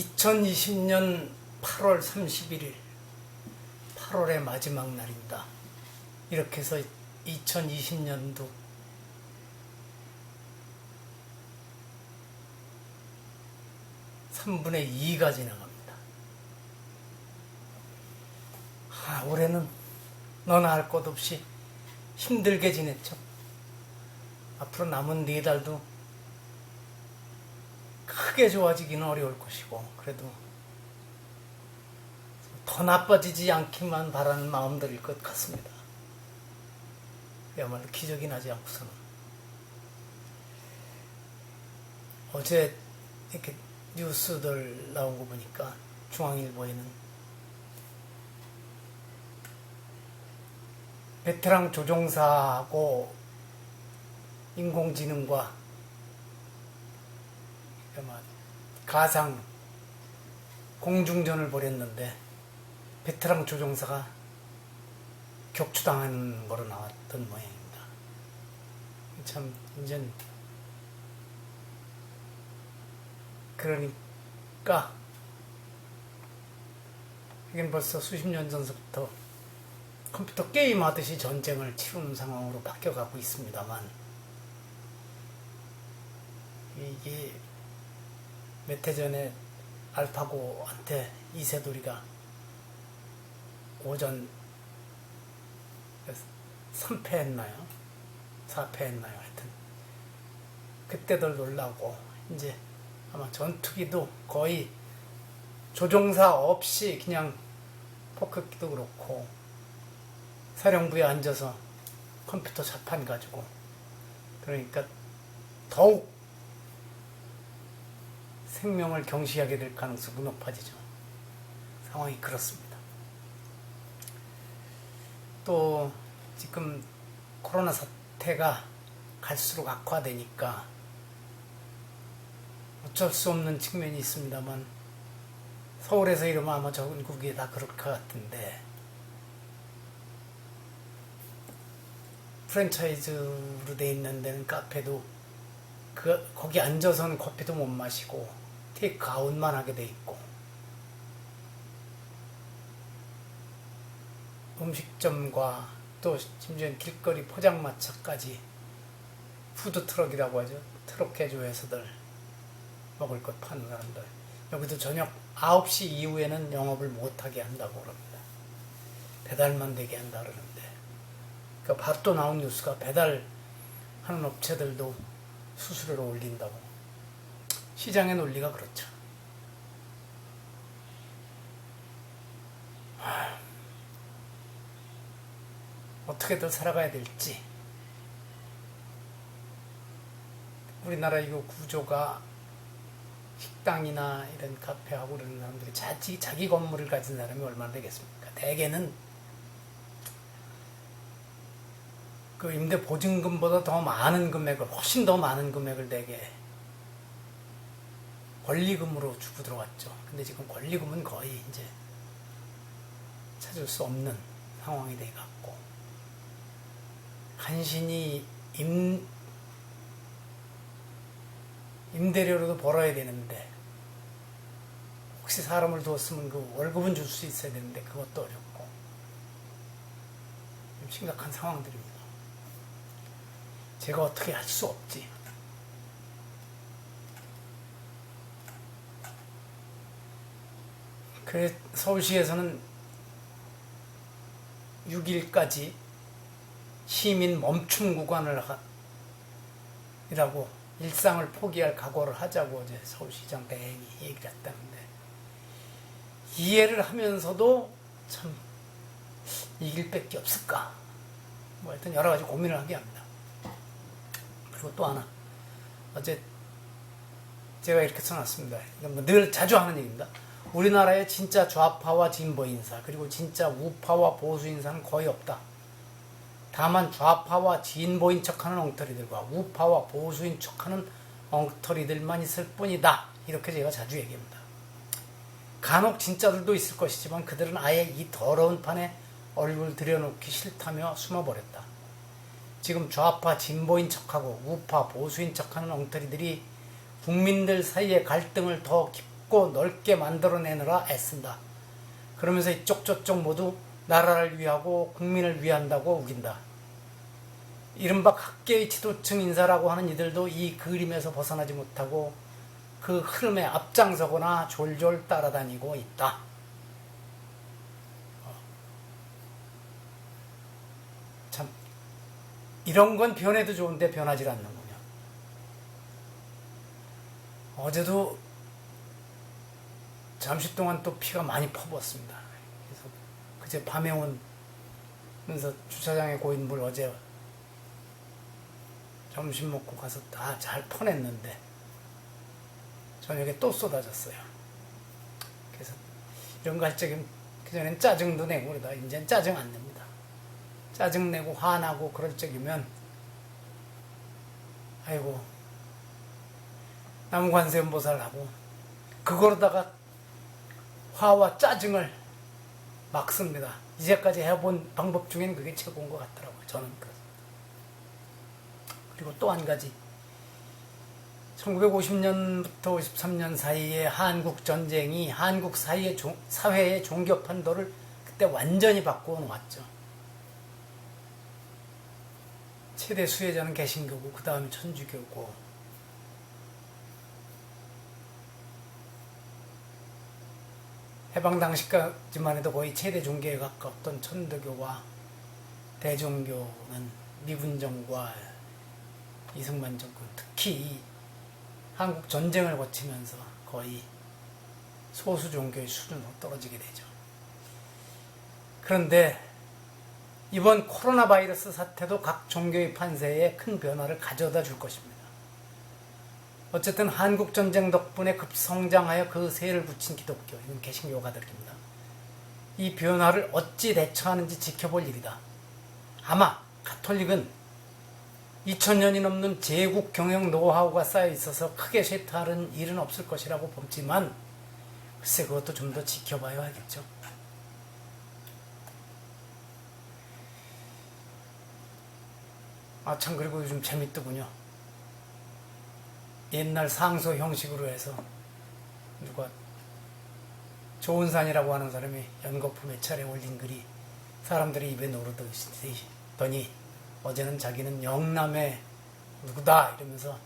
2020년 8월 31일, 8월의 마지막 날입니다. 이렇게 해서 2020년도 3분의 2가 지나갑니다. 올해는 너나 할 것 없이 힘들게 지냈죠. 앞으로 남은 4달도 크게 좋아지기는 어려울 것이고, 그래도 더 나빠지지 않기만 바라는 마음들일 것 같습니다. 그야말로 기적이 나지 않고서는. 어제 이렇게 뉴스들 나온 거 보니까 중앙일보에는 베테랑 조종사하고 인공지능과 가상 공중전을 벌였는데 베테랑 조종사가 격추당하는 거로 나왔던 모양입니다. 참 이제 그러니까 이게 벌써 수십 년 전부터 컴퓨터 게임 하듯이 전쟁을 치르는 상황으로 바뀌어가고 있습니다만, 이게 몇 해 전에 알파고한테 이세돌이가 오전 3패했나요? 4패했나요? 하여튼 그때들 놀라고, 이제 아마 전투기도 거의 조종사 없이 그냥 포크기도 그렇고 사령부에 앉아서 컴퓨터 자판 가지고, 그러니까 더욱 생명을 경시하게 될 가능성이 높아지죠. 상황이 그렇습니다. 또 지금 코로나 사태가 갈수록 악화되니까 어쩔 수 없는 측면이 있습니다만, 서울에서 이러면 아마 전국이 다 그럴 것 같은데, 프랜차이즈로 돼 있는 데는 카페도 거기 앉아서는 커피도 못 마시고 테이크아웃만 하게 돼 있고, 음식점과 또 심지어 길거리 포장마차까지 푸드트럭이라고 하죠. 트럭 개조해서들 먹을 것 파는 사람들, 여기도 저녁 9시 이후에는 영업을 못하게 한다고 그럽니다. 배달만 되게 한다 그러는데, 그러니까 바로 또 나온 뉴스가 배달하는 업체들도 수수료를 올린다고. 시장의 논리가 그렇죠. 어떻게들 살아가야 될지. 우리나라 이거 구조가 식당이나 이런 카페하고 그런 사람들이 자기 건물을 가진 사람이 얼마나 되겠습니까? 대개는 그 임대 보증금보다 더 많은 금액을, 훨씬 더 많은 금액을 대개 권리금으로 주고 들어왔죠. 근데 지금 권리금은 거의 이제 찾을 수 없는 상황이 돼 갖고, 간신히 임대료로도 벌어야 되는데, 혹시 사람을 두었으면 그 월급은 줄 수 있어야 되는데 그것도 어렵고, 좀 심각한 상황들입니다. 제가 어떻게 할 수 없지. 그래 서울시에서는 6일까지 시민 멈춤 구간을 이라고 일상을 포기할 각오를 하자고 어제 서울시장 대행이 얘기를 했다는데, 이해를 하면서도 참 이 길밖에 없을까, 뭐 하여튼 여러 가지 고민을 하게 합니다. 그리고 또 하나, 어제 제가 이렇게 써놨습니다. 이건 늘 자주 하는 얘기입니다. 우리나라에 진짜 좌파와 진보 인사, 그리고 진짜 우파와 보수 인사는 거의 없다. 다만 좌파와 진보인 척하는 엉터리들과 우파와 보수인 척하는 엉터리들만 있을 뿐이다. 이렇게 제가 자주 얘기합니다. 간혹 진짜들도 있을 것이지만 그들은 아예 이 더러운 판에 얼굴 들여놓기 싫다며 숨어버렸다. 지금 좌파 진보인 척하고 우파 보수인 척하는 엉터리들이 국민들 사이의 갈등을 더 넓고 넓게 만들어내느라 애쓴다. 그러면서 이쪽 저쪽 모두 나라를 위하고 국민을 위한다고 우긴다. 이른바 각계의 지도층 인사라고 하는 이들도 이 그림에서 벗어나지 못하고 그 흐름에 앞장서거나 졸졸 따라다니고 있다. 참 이런 건 변해도 좋은데 변하지 않는군요. 어제도 잠시 동안 또 피가 많이 퍼부었습니다. 그래서 그제 밤에 오면서 주차장에 고인 물 어제 점심 먹고 가서 다 잘 퍼냈는데 저녁에 또 쏟아졌어요. 그래서 이런 거 할 적엔 그전엔 짜증도 내고 그러다 이제는 짜증 안 냅니다. 짜증 내고 화나고 그럴 적이면 아이고 남관세음보살하고 그거로다가 화와 짜증을 막 씁니다. 이제까지 해본 방법 중엔 그게 최고인 것 같더라고요. 저는 그렇습니다. 그리고 또 한 가지 1950년부터 53년 사이에 한국 전쟁이 한국 사회의 종교 판도를 그때 완전히 바꾸어 놓았죠. 최대 수혜자는 개신교고 그 다음에 천주교고 해방 당시까지만 해도 거의 최대 종교에 가까웠던 천도교와 대종교는 미분정과 이승만 정권 특히 한국 전쟁을 거치면서 거의 소수 종교의 수준으로 떨어지게 되죠. 그런데 이번 코로나 바이러스 사태도 각 종교의 판세에 큰 변화를 가져다 줄 것입니다. 어쨌든 한국 전쟁 덕분에 급성장하여 그 세를 붙인 기독교, 이건 개신교가들입니다. 이 변화를 어찌 대처하는지 지켜볼 일이다. 아마 가톨릭은 2000년이 넘는 제국 경영 노하우가 쌓여 있어서 크게 쇠퇴하는 일은 없을 것이라고 보지만 글쎄 그것도 좀 더 지켜봐야 하겠죠. 아 참 그리고 요즘 재밌더군요. 옛날 상소 형식으로 해서 누가 조은산이라고 하는 사람이 연거푸 몇 차례 올린 글이 사람들이 입에 노르더니 어제는 자기는 영남의 누구다 이러면서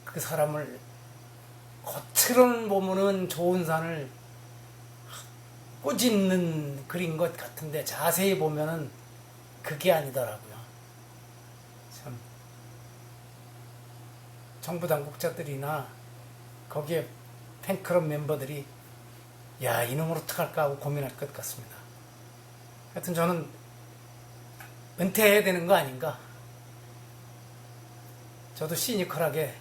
그 사람을 겉으로는 보면은 조은산을 꾸짖는 글인 것 같은데 자세히 보면은 그게 아니더라고요. 참 정부 당국자들이나 거기에 팬클럽 멤버들이 야 이놈을 어떡할까 하고 고민할 것 같습니다. 하여튼 저는 은퇴해야 되는 거 아닌가. 저도 시니컬하게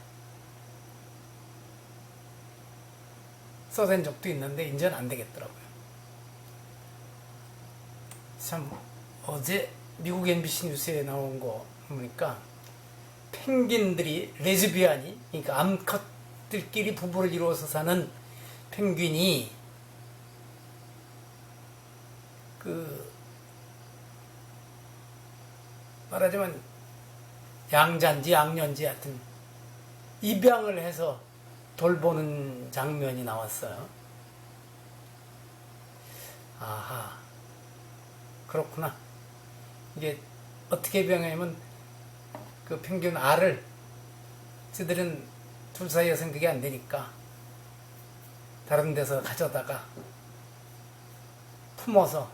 써댄 적도 있는데 이제는 안 되겠더라고요. 참 어제 미국 MBC 뉴스에 나온 거 보니까 펭귄들이 레즈비안이 그러니까 암컷들끼리 부부를 이루어서 사는 펭귄이 말하자면 양자인지 양녀인지 하여튼 입양을 해서 돌보는 장면이 나왔어요. 아하 그렇구나. 이게 어떻게 입양하냐면 그 펭귄 알을 저들은 둘 사이에서는 그게 안 되니까 다른 데서 가져다가 품어서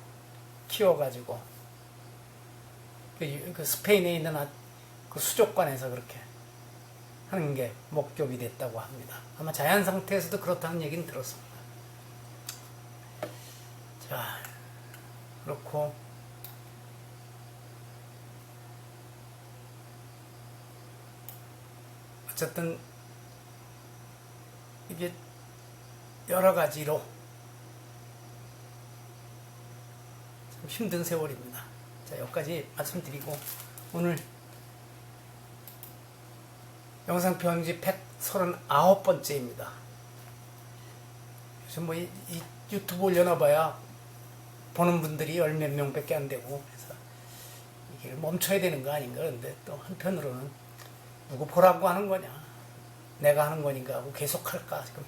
키워가지고 그 스페인에 있는 그 수족관에서 그렇게 하는 게 목격이 됐다고 합니다. 아마 자연 상태에서도 그렇다는 얘기는 들었습니다. 자, 그렇고 어쨌든 이게 여러 가지로 참 힘든 세월입니다. 자, 여기까지 말씀드리고 오늘 영상 편집 139번째입니다. 요즘 뭐 이 유튜브 올려놔봐야 보는 분들이 열 몇 명밖에 안 되고 그래서 이게 멈춰야 되는 거 아닌가. 그런데 또 한편으로는 누구 보라고 하는 거냐 내가 하는 거니까 하고 계속 할까 지금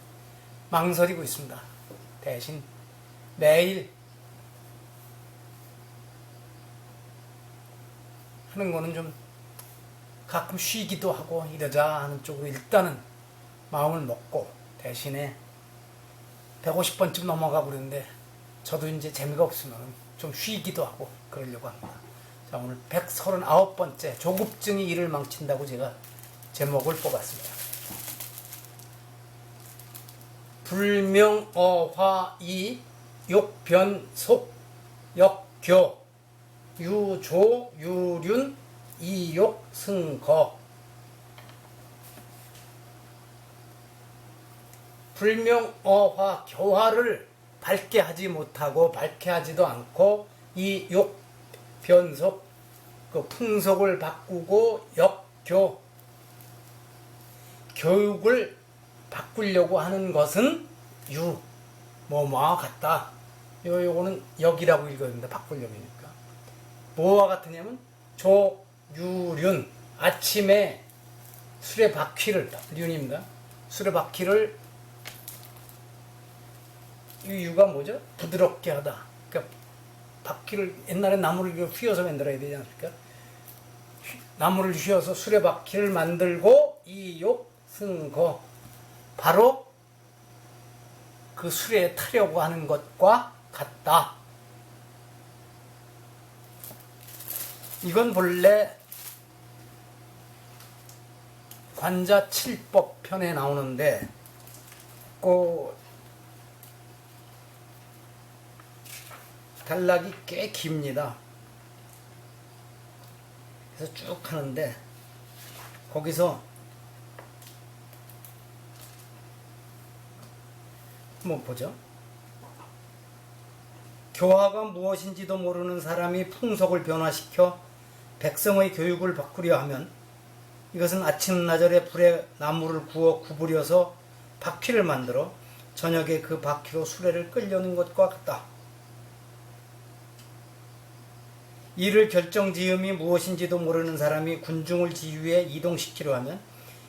망설이고 있습니다. 대신 매일 하는 거는 좀 가끔 쉬기도 하고 이러자 하는 쪽으로 일단은 마음을 먹고, 대신에 150번쯤 넘어가고 그러는데 저도 이제 재미가 없으면 좀 쉬기도 하고 그러려고 합니다. 자, 오늘 139번째 조급증이 일을 망친다고 제가 제목을 뽑았습니다. 불명어화이 욕변속 역교 유조 유륜 이욕 승거. 불명어화 교화를 밝게 하지 못하고 밝게 하지도 않고 이 욕 변속 그 풍속을 바꾸고 역교 교육을 바꾸려고 하는 것은 유 뭐뭐와 같다. 요거는 역이라고 읽어야 됩니다. 바꾸려니까. 뭐와 같으냐면 조유륜 아침에 술의 바퀴를 륜입니다. 술의 바퀴를 이 유가 뭐죠? 부드럽게 하다. 그러니까 바퀴를 옛날에 나무를 휘어서 만들어야 되지 않습니까? 나무를 휘어서 술의 바퀴를 만들고 이욕 승거 바로 그 술에 타려고 하는 것과 같다. 이건 본래 관자 7법 편에 나오는데 그 단락이 꽤 깁니다. 그래서 쭉 하는데 거기서 한번 보죠. 교화가 무엇인지도 모르는 사람이 풍속을 변화시켜 백성의 교육을 바꾸려 하면 이것은 아침나절에 불에 나무를 구워 구부려서 바퀴를 만들어 저녁에 그 바퀴로 수레를 끌려는 것과 같다. 이를 결정지음이 무엇인지도 모르는 사람이 군중을 지휘해 이동시키려 하면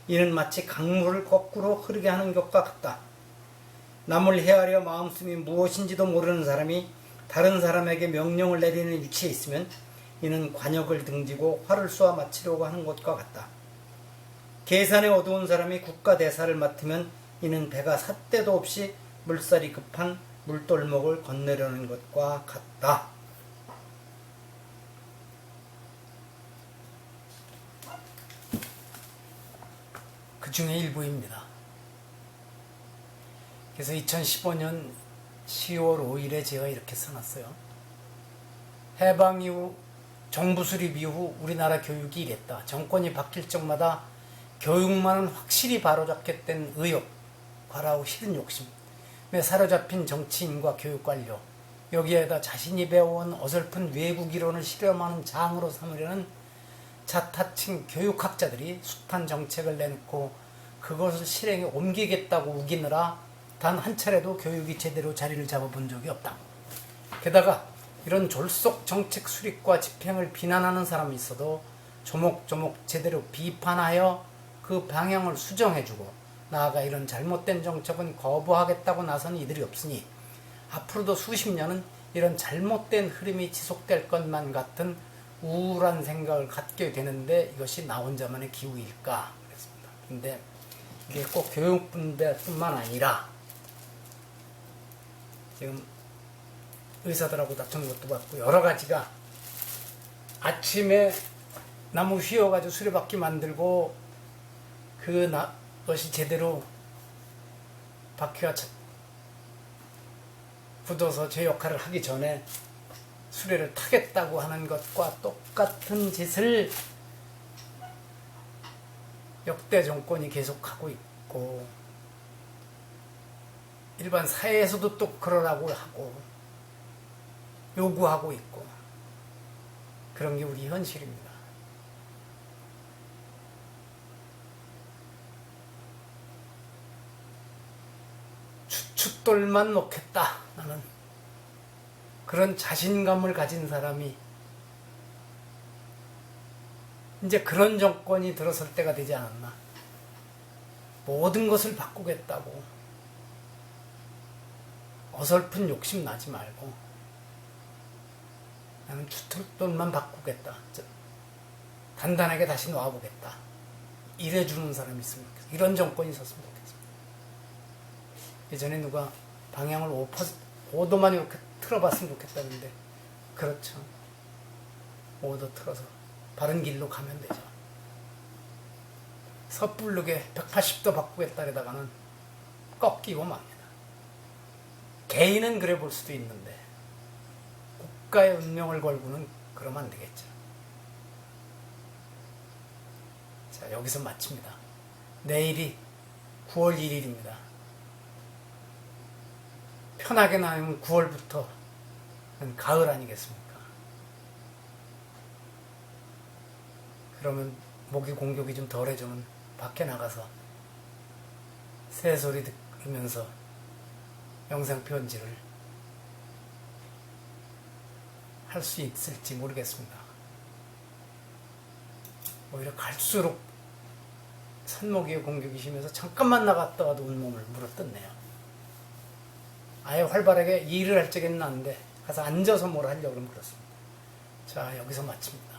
이는 마치 강물을 거꾸로 흐르게 하는 것과 같다. 남을 해하려 마음씀이 무엇인지도 모르는 사람이 다른 사람에게 명령을 내리는 위치에 있으면 이는 관역을 등지고 활을 쏘아 마치려고 하는 것과 같다. 계산에 어두운 사람이 국가대사를 맡으면 이는 배가 삿대도 없이 물살이 급한 물돌목을 건너려는 것과 같다. 그 중에 일부입니다. 그래서 2015년 10월 5일에 제가 이렇게 써놨어요. 해방 이후 정부 수립 이후 우리나라 교육이 이랬다. 정권이 바뀔 적마다 교육만은 확실히 바로잡겠다는 의욕, 과라고 싫은 욕심, 사로잡힌 정치인과 교육관료, 여기에다 자신이 배워온 어설픈 외국 이론을 실험하는 장으로 삼으려는 자타층 교육학자들이 숱한 정책을 내놓고 그것을 실행에 옮기겠다고 우기느라 단 한 차례도 교육이 제대로 자리를 잡아본 적이 없다. 게다가 이런 졸속 정책 수립과 집행을 비난하는 사람이 있어도 조목조목 제대로 비판하여 그 방향을 수정해주고 나아가 이런 잘못된 정책은 거부하겠다고 나선 이들이 없으니 앞으로도 수십 년은 이런 잘못된 흐름이 지속될 것만 같은 우울한 생각을 갖게 되는데 이것이 나 혼자만의 기우일까 그랬습니다. 근데 이게 꼭 교육분들뿐만 아니라 지금 의사들하고 다투는 것도 봤고 여러 가지가 아침에 나무 휘어가지고 수레바퀴 만들고 그것이 제대로 바퀴가 굳어서 제 역할을 하기 전에 수레를 타겠다고 하는 것과 똑같은 짓을 역대 정권이 계속하고 있고 일반 사회에서도 또 그러라고 하고 요구하고 있고 그런 게 우리 현실입니다. 추춧돌만 놓겠다. 나는 그런 자신감을 가진 사람이 이제 그런 정권이 들어설 때가 되지 않았나. 모든 것을 바꾸겠다고 어설픈 욕심 나지 말고 나는 주택돈만 바꾸겠다. 단단하게 다시 놓아보겠다. 이래주는 사람이 있으면 좋겠어. 이런 정권이 있었으면 좋겠어. 예전에 누가 방향을 5도만 이렇게 틀어봤으면 좋겠다는데 그렇죠. 5도 틀어서 바른 길로 가면 되죠. 섣부르게 180도 바꾸겠다에다가는 꺾이고 맙니다. 개인은 그래 볼 수도 있는데 국가의 운명을 걸고는 그러면 안 되겠죠. 자, 여기서 마칩니다. 내일이 9월 1일입니다. 편하게 나면 9월부터 가을 아니겠습니까? 그러면 모기 공격이 좀 덜해지면 밖에 나가서 새소리 들으면서 영상 편지를 할 수 있을지 모르겠습니다. 오히려 갈수록 산모기의 공격이 심해서 잠깐만 나갔다가도 온몸을 물어뜯네요. 아예 활발하게 일을 할 적에는 나는데 가서 앉아서 뭘 하려고 그러면 그렇습니다. 자, 여기서 마칩니다.